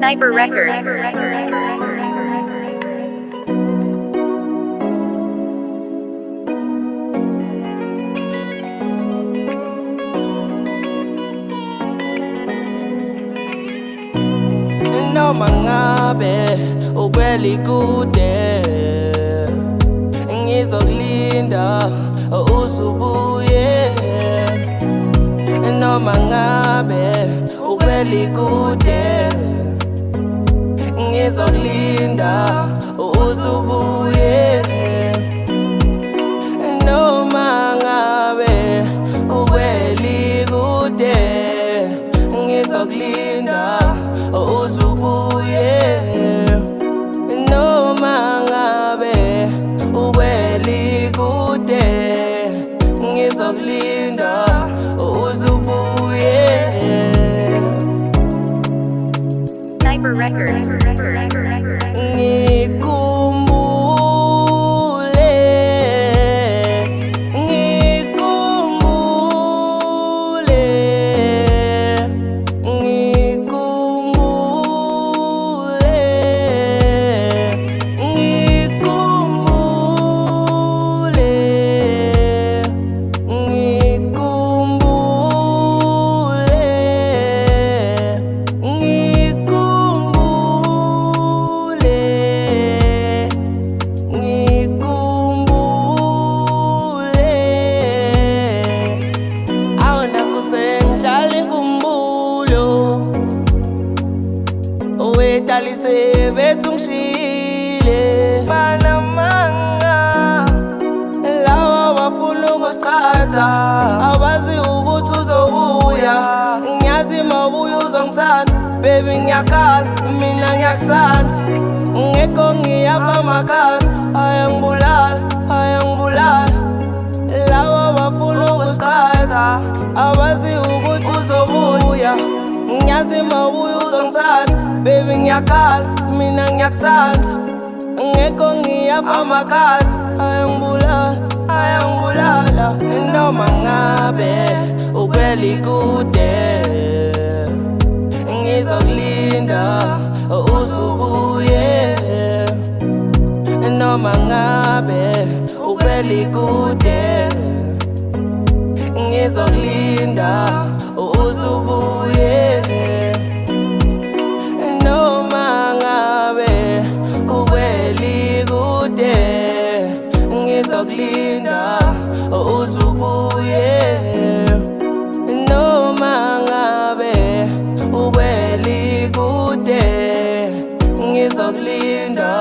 Sniper Record. Noma ngabe ukweli kude ngizokulinda usubuye. Noma ngabe ukweli kude ngizokulinda usubuye. Noma ngabe ukweli kude ngizokulinda usubuye. Noma ngabe ukweli kude ngizokulinda usubuye. Sniper Record. Wethalise bethu ngishile banamanga lawa bafuna ukusiqhatha, abazi ukuthi uzobuya. Ngiyazi mawubuya uzongithanda, baby ngiyakhala, mina ngiyakuthanda. Ngekho ngiyafa amakhasi, ayangibulala, ayangibulala. Lawa bafuna ukusiqhatha, abazi ukuthi uzobuya. Ngiyazi mawubuya uzongithanda, baby ngiyakhala, mina ngiyakuthanda. Ngekho ngiyafa amakhasi, ayangibulala, ayangibulala. Noma ngabe ukweli kude ngizokulinda usubuye. Noma ngabe ukweli kude ngizokulinda usubuye. Noma ngabe ukweli kude ngizokulinda usubuye. Noma ngabe ukweli kude ngizokulinda